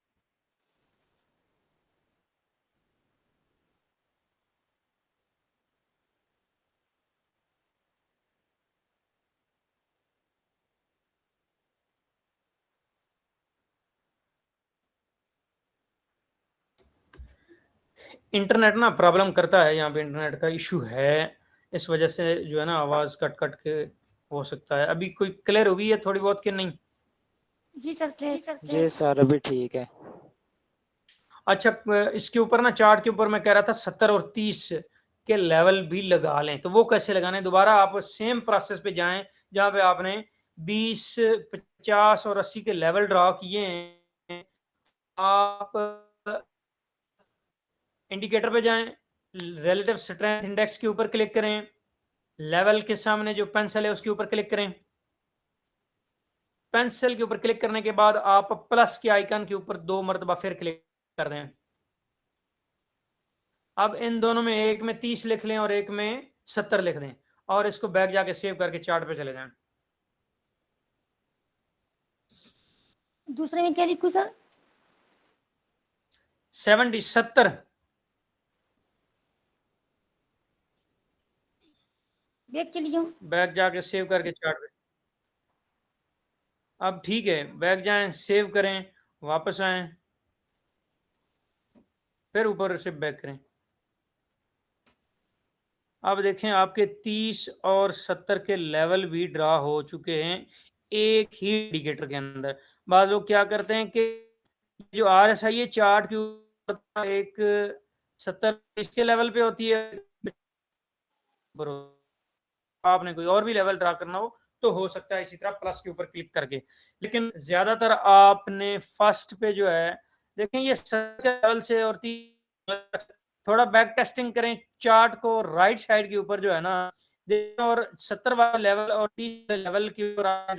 इंटरनेट ना प्रॉब्लम करता है, यहाँ पे इंटरनेट का इशू है, इस वजह से जो है ना आवाज़ कट कट के हो सकता है। अभी कोई क्लियर हुई है थोड़ी बहुत कि नहीं? जी सर, जी सर अभी ठीक है। अच्छा, इसके ऊपर ना चार्ट के ऊपर मैं कह रहा था 70 और 30 के लेवल भी लगा लें, तो वो कैसे लगाने? दोबारा आप सेम प्रोसेस पे जाएं जहां पे आपने 20, 50 और 80 के लेवल ड्रॉ किए हैं। आप इंडिकेटर पे जाएं, रिलेटिव स्ट्रेंथ इंडेक्स के ऊपर क्लिक करें, लेवल के सामने जो पेंसिल है उसके ऊपर क्लिक करें। पेंसिल के ऊपर क्लिक करने के बाद आप प्लस के आइकन के ऊपर 2 मरतबा फिर क्लिक कर दें। अब इन दोनों में, एक में 30 लिख लें और एक में 70 लिख दें, और इसको बैक जाके सेव करके चार्ट पे चले जाएं। दूसरे में क्या लिखूं सर? 70 बैक के लिए बैक जाके सेव करके चार्ट पे। अब ठीक है, बैक जाएं, सेव करें, वापस आएं, फिर ऊपर से बैक करें। अब देखें आपके 30 और 70 के लेवल भी ड्रा हो चुके हैं एक ही इंडिकेटर के अंदर। बाद लोग क्या करते हैं कि जो RSI है चार्ट के ऊपर एक 70 इसके लेवल पे होती है, आपने कोई और भी लेवल ड्रा करना हो तो हो सकता है इसी तरह प्लस के ऊपर क्लिक करके। लेकिन ज्यादातर आपने फर्स्ट पे जो है, देखें ये 70 लेवल से और थोड़ा बैक टेस्टिंग करें चार्ट को, राइट साइड के ऊपर जो है ना, और 70 वाला लेवल और 30 लेवल के ऊपर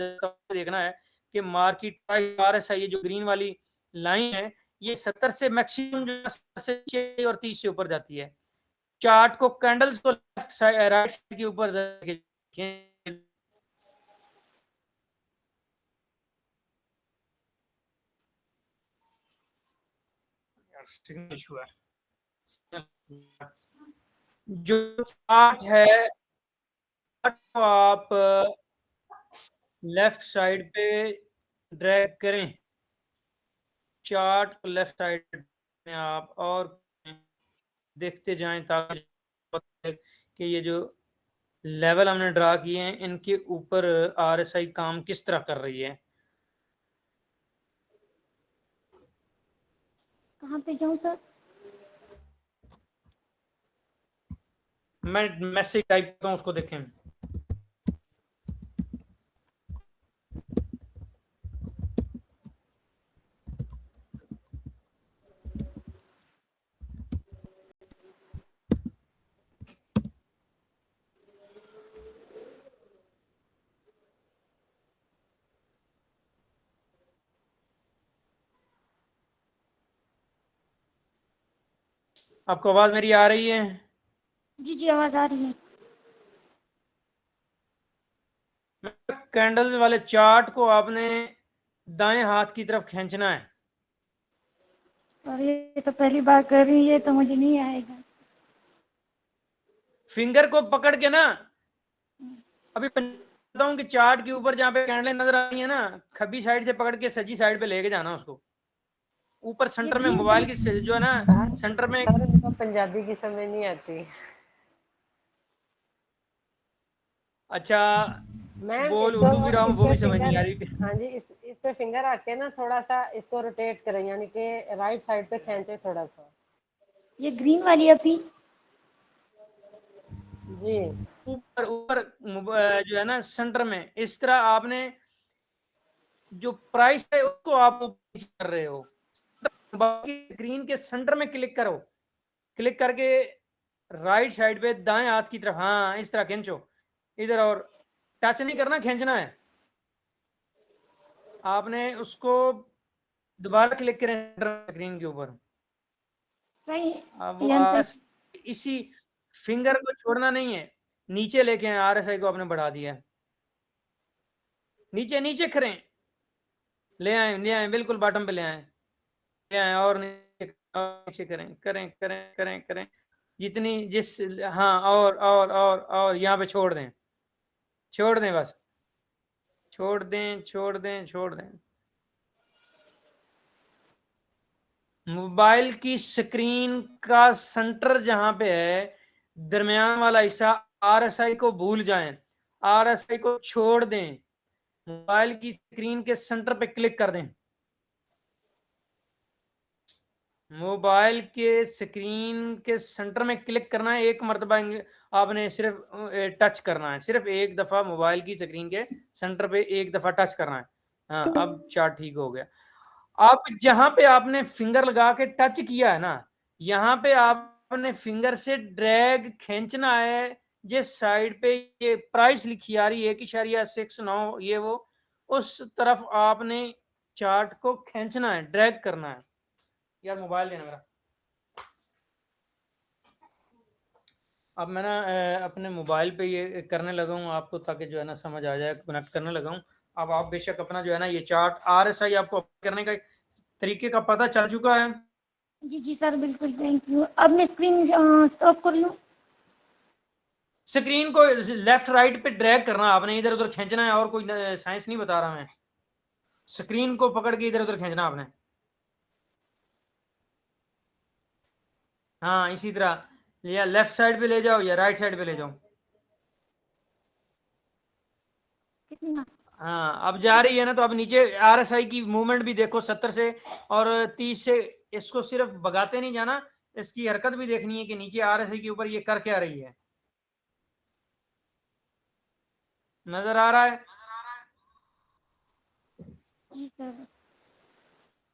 देखना है कि मार्केट प्राइस RSI ये जो ग्रीन वाली लाइन है ये 70 से मैक्सिमम जो 70 से और 30 से ऊपर जाती है। चार्ट को, कैंडल्स को लेफ्ट साइड, राइट साइड के ऊपर देखें। सिग्नल इशू है। जो चार्ट है तो आप लेफ्ट साइड पे ड्रैग करें, चार्ट को लेफ्ट साइड में आप, और देखते जाएं ताकि कि ये जो लेवल हमने ड्रा किए हैं इनके ऊपर RSI काम किस तरह कर रही है। कहाँ पे जाऊँ सर? मैं मैसेज टाइप करता हूँ, उसको देखें। आपको आवाज मेरी आ रही है? जी जी, आवाज आ रही है। कैंडल्स वाले चार्ट को आपने दाएं हाथ की तरफ खींचना है। और ये तो पहली बार कर रही है तो मुझे नहीं आएगा। फिंगर को पकड़ के ना, अभी बताता हूँ कि चार्ट के ऊपर जहाँ पे कैंडलें नजर आ रही है ना, खब्बी साइड से पकड़ के सजी साइड पे लेके जाना उसको, ऊपर ये सेंटर में ग्रीन मोबाइल की जो है ना, सेंटर में। सर उनको पंजाबी की समझ नहीं आती। अच्छा, मैम बोल इसको उर्दू भी रहा हूँ इस वो पे भी समझ फिंगर, नहीं आ रही। हाँ जी, इस पे फिंगर रख के ना थोड़ा सा इसको रोटेट करें, यानी कि राइट साइड पे खींचे थोड़ा सा। ये ग्रीन वाली अभी। जी ऊपर ऊपर जो है ना सेंटर में, इस तरह आपने जो प्राइस है उसको आप ऊपर कर रहे हो, बाकी स्क्रीन के सेंटर में क्लिक करो, क्लिक करके राइट साइड पे दाएं हाथ की तरफ, हाँ इस तरह खींचो इधर, और टच नहीं करना, खींचना है। आपने उसको दोबारा क्लिक करें स्क्रीन के ऊपर। सही। अब वो यानी इसी फिंगर को छोड़ना नहीं है, नीचे लेके आए, RSI को आपने बढ़ा दिया है, नीचे नीचे करें, ले आए बिल्कुल बॉटम पे ले आए, ले आए और नीचे करें, करें करें करें करें, जितनी जिस, हाँ, और यहाँ पे छोड़ दें, छोड़ दें, बस छोड़ दें छोड़ दें छोड़ दें। मोबाइल की स्क्रीन का सेंटर जहां पे है, दरमियान वाला हिस्सा, RSI को भूल जाएं। RSI को छोड़ दें, मोबाइल की स्क्रीन के सेंटर पे क्लिक कर दें, मोबाइल के स्क्रीन के सेंटर में क्लिक करना है, एक मरतबा आपने सिर्फ टच करना है, सिर्फ एक दफा मोबाइल की स्क्रीन के सेंटर पे एक दफा टच करना है। हाँ, अब चार्ट ठीक हो गया। अब जहां पे आपने फिंगर लगा के टच किया है ना, यहाँ पे आपने फिंगर से ड्रैग खींचना है, जिस साइड पे ये प्राइस लिखी आ रही है 1.69 ये वो, उस तरफ आपने चार्ट को खींचना है, ड्रैग करना है। यार मोबाइल देना मेरा। अब मैं ना अपने मोबाइल पे ये करने लगा हूँ आपको, ताकि जो है ना समझ आ जाए, कनेक्ट करने लगा हूँ। अब आप बेशक अपना जो है ना ये चार्ट RSI आपको करने का तरीके का पता चल चुका है। जी जी सर, बिल्कुल, थैंक यू। अब मैं स्क्रीन स्टॉप कर लूँ? स्क्रीन को लेफ्ट राइट पे ड्रैग करना, आपने इधर उधर खींचना है, और कोई साइंस नहीं बता रहा मैं। स्क्रीन को पकड़ के इधर उधर खींचना आपने। हाँ, इसी तरह, या लेफ्ट साइड पे ले जाओ या राइट साइड पे ले जाओ। कितना? हाँ, अब जा रही है ना, तो अब नीचे RSI की मूवमेंट भी देखो 70 से और 30 से। इसको सिर्फ भगाते नहीं जाना, इसकी हरकत भी देखनी है कि नीचे RSI के ऊपर ये कर क्या रही है। नजर आ रहा है? जी सर।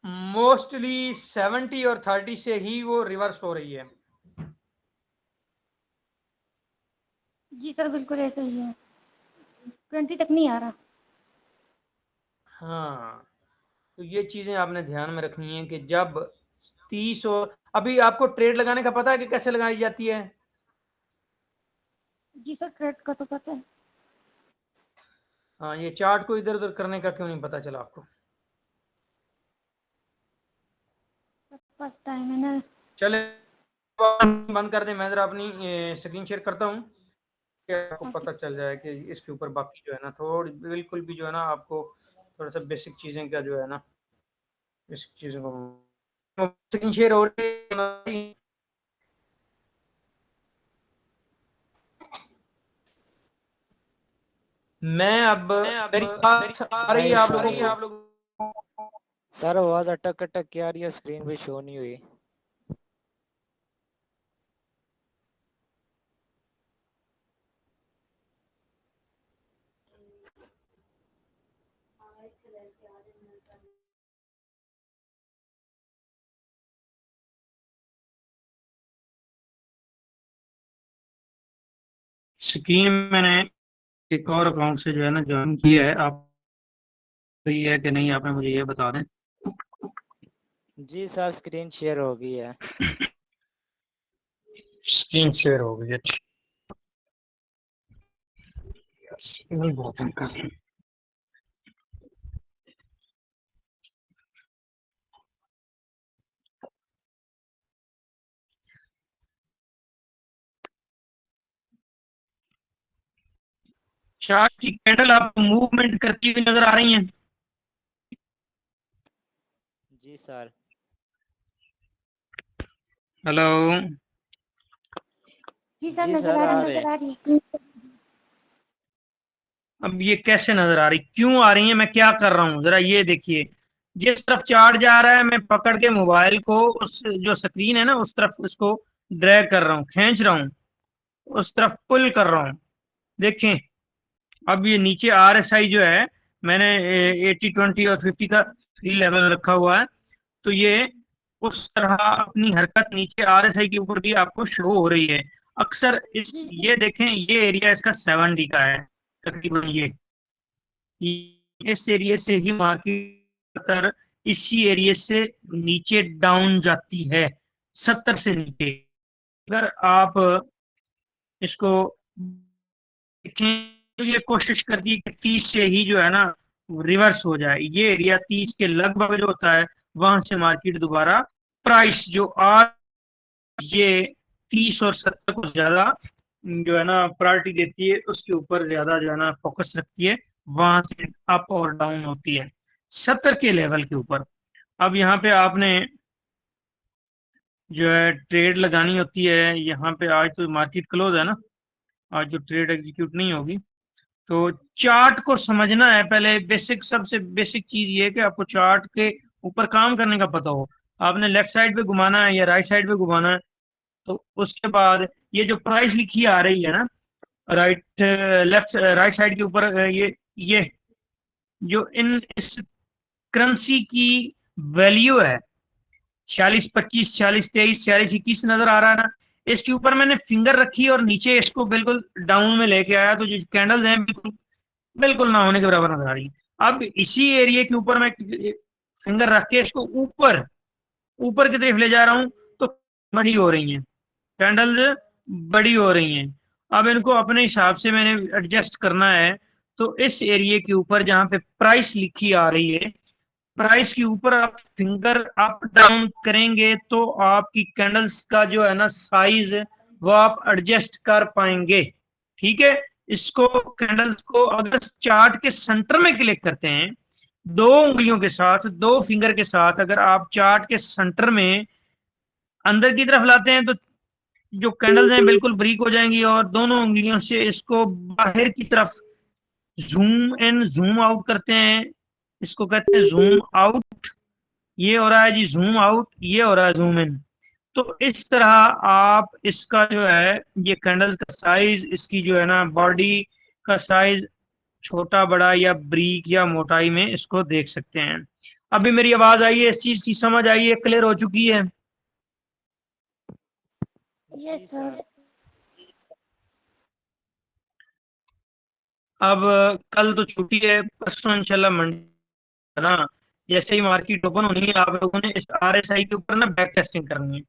मोस्टली 70 और 30 से ही वो रिवर्स हो रही है। जी सर, बिल्कुल ऐसा ही है, 20 तक नहीं आ रहा। हाँ, तो ये चीजें आपने ध्यान में रखनी है कि जब 30 और, अभी आपको ट्रेड लगाने का पता है कि कैसे लगाई जाती है? जी सर, ट्रेड का तो पता है। हाँ, ये चार्ट को इधर उधर करने का क्यों नहीं पता चला आपको? पता है मैंने। चले, बंद कर दें, मैं जरा अपनी स्क्रीन शेयर करता हूँ कि आपको पता चल जाए कि इसके ऊपर बाकी जो है ना, थोड़ी बिल्कुल भी जो है ना, आपको थोड़ा सा बेसिक चीज़ें का जो है ना, बेसिक चीज़ों को स्क्रीन शेयर हो रही है। मैं अब मेरी बात आ रही है नहीं आप सर, लोगों वो को? सर आवाज अटक अटक के आ रही है, स्क्रीन पे शो नहीं हुई। स्क्रीन मैंने एक और अकाउंट से जो है ना ज्वाइन किया है, आप सही है कि नहीं, आपने मुझे ये बता दें। जी सर, स्क्रीन शेयर हो गई है। स्क्रीन शेयर हो गई है, सिग्नल बहुत है। चार्ट की कैंडल आपको मूवमेंट करती हुई नजर आ रही हैं? जी सर। हेलो? जी सर, जी नजर सर, आ रहा, आ रहे। नजर आ रही है। अब ये कैसे नजर आ रही, क्यों आ रही है, मैं क्या कर रहा हूँ, जरा ये देखिए। जिस तरफ चार्ट जा रहा है, मैं पकड़ के मोबाइल को उस जो स्क्रीन है ना, उस तरफ उसको ड्रैग कर रहा हूँ, खींच रहा हूँ, उस तरफ पुल कर रहा हूँ। देखें, अब ये नीचे RSI जो है, मैंने 80 20 और 50 का 3 लेवल रखा हुआ है, तो ये उस तरह अपनी हरकत नीचे RSI के ऊपर भी आपको शो हो रही है। अक्सर ये देखें, ये एरिया इसका 70 का है तकरीबन। इस एरिया से ही मार्केट इसी एरिया से नीचे डाउन जाती है, 70 से नीचे। अगर आप इसको देखें तो ये कोशिश करती है कि 30 से ही जो है ना रिवर्स हो जाए। ये एरिया 30 के लगभग जो होता है, वहां से मार्केट दोबारा प्राइस जो आज ये 30 और 70 को ज्यादा जो है ना प्रायोरिटी देती है, उसके ऊपर ज्यादा जो है ना फोकस रखती है, वहां से अप और डाउन होती है 70 के लेवल के ऊपर। अब यहाँ पे आपने जो है ट्रेड लगानी होती है, यहाँ पे आज तो मार्केट क्लोज है ना, आज जो ट्रेड एग्जीक्यूट नहीं होगी, तो चार्ट को समझना है पहले, बेसिक सबसे बेसिक चीज ये है कि आपको चार्ट के ऊपर काम करने का पता हो। आपने लेफ्ट साइड पे घुमाना है या राइट साइड पे घुमाना है, तो उसके बाद ये जो प्राइस लिखी आ रही है ना लेफ्ट राइट साइड के ऊपर, ये जो इस करेंसी की वैल्यू है 46, 25, 46, 23, 46, 21 नजर आ रहा है ना, इसके ऊपर मैंने फिंगर रखी और नीचे इसको बिल्कुल डाउन में लेके आया, तो जो कैंडल्स हैं बिल्कुल बिल्कुल ना होने के बराबर नजर आ रही है। अब इसी एरिया के ऊपर मैं फिंगर रख के इसको ऊपर ऊपर की तरफ ले जा रहा हूं, तो बड़ी हो रही हैं कैंडल्स, बड़ी हो रही हैं। अब इनको अपने हिसाब से मैंने एडजस्ट करना है। तो इस एरिया के ऊपर जहां पे प्राइस लिखी आ रही है, प्राइस के ऊपर आप फिंगर अप डाउन करेंगे तो आपकी कैंडल्स का जो है ना साइज वो आप एडजस्ट कर पाएंगे। ठीक है, इसको कैंडल्स को अगर चार्ट के सेंटर में क्लिक करते हैं, दो उंगलियों के साथ, दो फिंगर के साथ अगर आप चार्ट के सेंटर में अंदर की तरफ लाते हैं, तो जो कैंडल्स हैं बिल्कुल ब्रीक हो जाएंगी, और दोनों उंगलियों से इसको बाहर की तरफ जूम इन जूम आउट करते हैं, इसको कहते हैं जूम आउट। ये हो रहा है जी जूम आउट, ये हो रहा है जूम इन। तो इस तरह आप इसका जो है ये कैंडल का साइज, इसकी जो है ना बॉडी का साइज छोटा बड़ा या ब्रीक या मोटाई में इसको देख सकते हैं। अभी मेरी आवाज आई है, इस चीज की समझ आई है, क्लियर हो चुकी है? यस जी सर। सर। अब कल तो छुट्टी है, परसों इंशाल्लाह मंडे है ना, जैसे ही मार्केट ओपन होनी है, आप लोगों ने इस RSI के ऊपर ना बैक टेस्टिंग करनी है।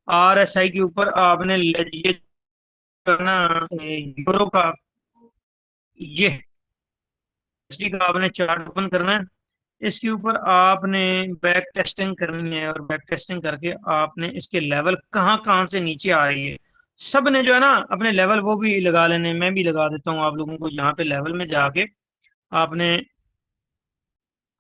RSI के ऊपर आपने ये जो है ना यूरो का, ये USD का आपने चार्ट ओपन करना है, इसके ऊपर आपने बैक टेस्टिंग करनी है, और बैक टेस्टिंग करके आपने इसके लेवल कहाँ कहाँ से नीचे आ रही है, सब ने जो है ना अपने लेवल वो भी लगा लेने, मैं भी लगा देता हूँ आप लोगों को यहाँ पे लेवल में जाके आपने।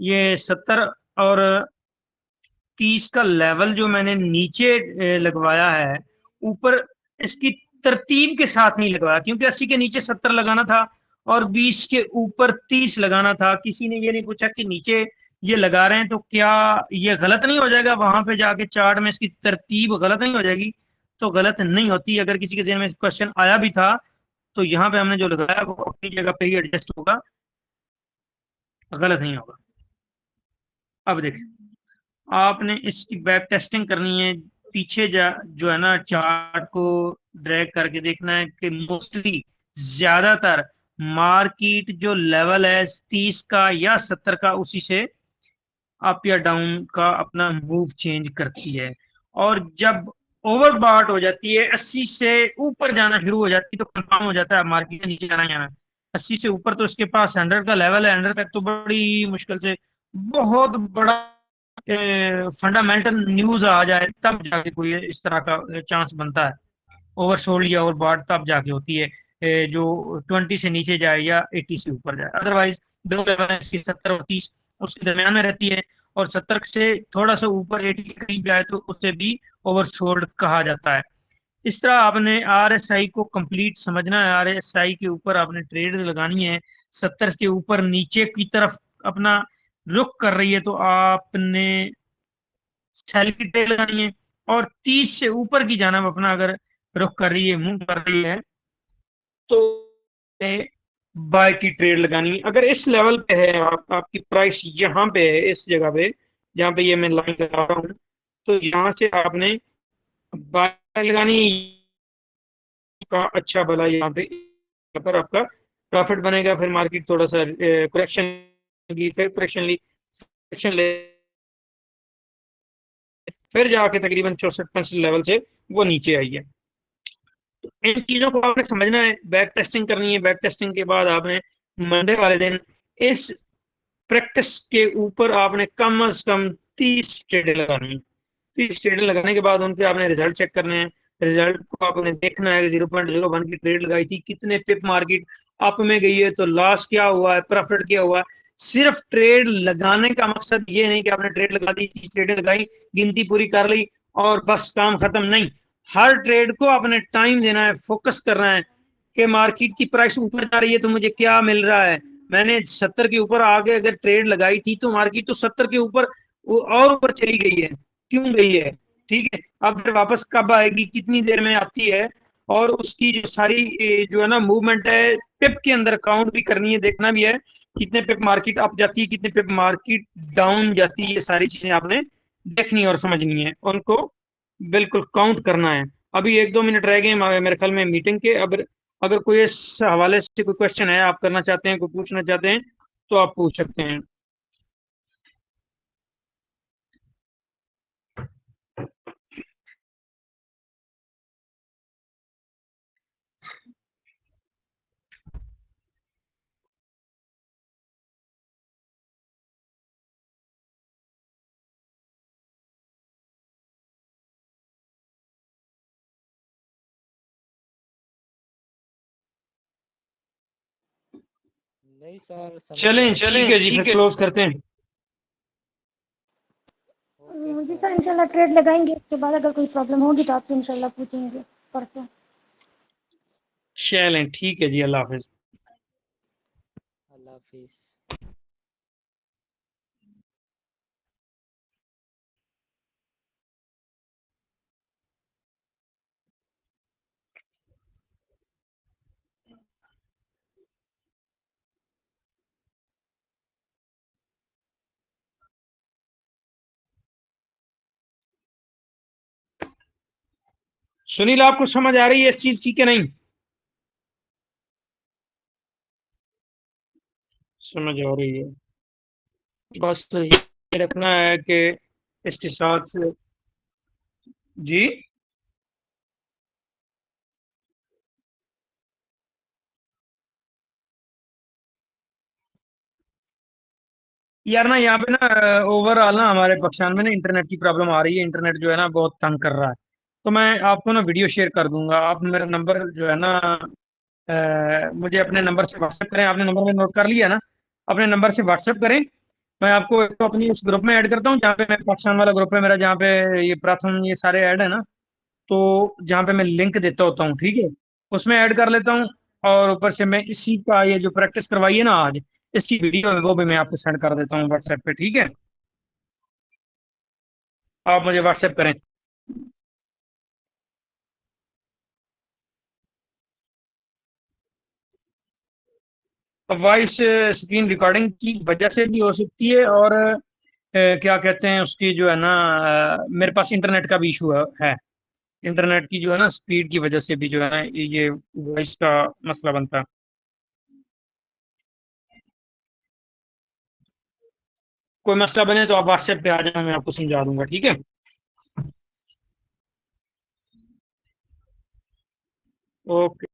ये 70 और 30 का लेवल जो मैंने नीचे लगवाया है, ऊपर इसकी तरतीब के साथ नहीं लगवाया, क्योंकि 80 के नीचे 70 लगाना था और 20 के ऊपर 30 लगाना था। किसी ने ये नहीं पूछा कि नीचे ये लगा रहे हैं तो क्या ये गलत नहीं हो जाएगा, वहां पे जाके चार्ट में इसकी तरतीब गलत नहीं हो जाएगी? तो गलत नहीं होती। अगर किसी के ज़हन में क्वेश्चन आया भी था तो यहाँ पे हमने जो लगाया वो अपनी जगह पे ही एडजस्ट होगा, गलत नहीं होगा। अब देखें, आपने इसकी बैक टेस्टिंग करनी है, पीछे जो है ना चार्ट को ड्रैग करके देखना है कि मोस्टली ज्यादातर मार्केट जो लेवल है 30 का या 70 का, उसी से अप या डाउन का अपना मूव चेंज करती है। और जब ओवरबॉट हो जाती है, 80 से ऊपर जाना शुरू हो जाती है, तो कंफर्म हो जाता है मार्केट के नीचे जाना ही जाना। 80 से ऊपर तो इसके पास 100 का लेवल है, 100 तक तो बड़ी मुश्किल से बहुत बड़ा फंडामेंटल न्यूज आ जाए तब जाके कोई इस तरह का चांस बनता है। ओवरसोल्ड या ओवरबॉट तब जाके होती है जो 20 से नीचे जाए या 80 से ऊपर जाए। अदरवाइज दो लेवल है, 70 और 30 उसके दरमियान में रहती है, और 70 से थोड़ा सा ऊपर 80 के करीब जाए तो उसे भी ओवरसोल्ड कहा जाता है। इस तरह आपने RSI को कंप्लीट समझना है। RSI के ऊपर आपने ट्रेड लगानी है। 70 के ऊपर नीचे की तरफ अपना रुख कर रही है तो आपने सेल की ट्रेड लगानी है, और 30 से ऊपर की जानब अपना अगर रुख कर रही है, मूव कर रही है, तो बाय की ट्रेड लगानी है। अगर इस लेवल पे है आपकी प्राइस यहाँ पे है, इस जगह पे जहाँ पे ये मैं लाइन लगा रहा हूँ, तो यहाँ से आपने बाय लगानी का अच्छा भला यहाँ पे पर आपका प्रॉफिट बनेगा। फिर मार्केट थोड़ा सा करेक्शन ली, फिर करेक्शन ले, फिर जाके तकरीबन 64% लेवल से वो नीचे आई है। तो इन चीजों को आपने समझना है, बैक टेस्टिंग करनी है। बैक टेस्टिंग के बाद आपने मंडे वाले दिन इस प्रैक्टिस के ऊपर आपने कम से कम 30 ट्रेडें लगानी है। 30 ट्रेडें लगाने के बाद उनके आपने रिजल्ट चेक करने हैं। रिजल्ट को आपने देखना है कि 0.01 की ट्रेड लगाई थी, कितने पिप मार्केट अप में गई है, तो लॉस क्या हुआ है, प्रॉफिट क्या हुआ है। सिर्फ ट्रेड लगाने का मकसद ये नहीं कि आपने ट्रेड लगा दी, 30 ट्रेडें लगाई, गिनती पूरी कर ली और बस काम खत्म, नहीं। हर ट्रेड को अपने टाइम देना है, फोकस करना है कि मार्केट की प्राइस ऊपर जा रही है तो मुझे क्या मिल रहा है। मैंने 70 के ऊपर आगे अगर ट्रेड लगाई थी तो मार्केट तो 70 के ऊपर और ऊपर चली गई है, क्यों गई है, ठीक है। अब फिर वापस कब आएगी, कितनी देर में आती है, और उसकी जो सारी जो है ना मूवमेंट है, पिप के अंदर काउंट भी करनी है, देखना भी है कितने पिप मार्केट अप जाती है, कितने पिप मार्केट डाउन जाती है। ये सारी चीजें आपने देखनी और समझनी है, उनको बिल्कुल काउंट करना है। अभी 1-2 मिनट रह गए मेरे ख्याल में मीटिंग के। अब अगर कोई इस हवाले से कोई क्वेश्चन है, आप करना चाहते हैं, कोई पूछना चाहते हैं, तो आप पूछ सकते हैं। नहीं सर, समझ चलें, गया। ठीक है जी, फिर क्लोज करते हैं। ओके जी सर। सर, इंशाल्लाह ट्रेड लगाएंगे, उसके बाद अगर कोई प्रॉब्लम होगी तो आपसे इंशाल्लाह पूछेंगे परसों। चलें, ठीक है जी, अल्लाह हाफिज। अल्लाह हाफिज। सुनील, आपको समझ आ रही है इस चीज की कि नहीं? समझ आ रही है। बस ये रखना है कि इसके साथ जी। यार ना यहाँ पे ना ओवरऑल ना हमारे पाकिस्तान में ना इंटरनेट की प्रॉब्लम आ रही है। इंटरनेट जो है ना बहुत तंग कर रहा है। तो मैं आपको ना वीडियो शेयर कर दूंगा। आप मेरा नंबर जो है ना मुझे अपने नंबर से व्हाट्सएप करें। आपने नंबर में नोट कर लिया ना? अपने नंबर से व्हाट्सएप करें। मैं आपको एक तो अपनी उस ग्रुप में ऐड करता हूँ जहाँ पे मैं पाकिस्तान वाला ग्रुप है मेरा, जहाँ पे ये प्रथम ये सारे ऐड है ना, तो जहाँ पे मैं लिंक देता होता हूँ, ठीक है, उसमें ऐड कर लेता हूँ। और ऊपर से मैं इसी का ये जो प्रैक्टिस करवाई है ना आज, इसकी वीडियो है वो भी मैं आपको सेंड कर देता हूँ व्हाट्सएप पे, ठीक है। आप मुझे व्हाट्सएप करें। वॉइस स्क्रीन रिकॉर्डिंग की वजह से भी हो सकती है, और क्या कहते हैं उसकी जो है ना मेरे पास इंटरनेट का भी इशू है। इंटरनेट की जो है ना स्पीड की वजह से भी जो है ना ये वॉइस का मसला बनता है। कोई मसला बने तो आप व्हाट्सएप पे आ जाना, मैं आपको समझा दूंगा, ठीक है। ओके।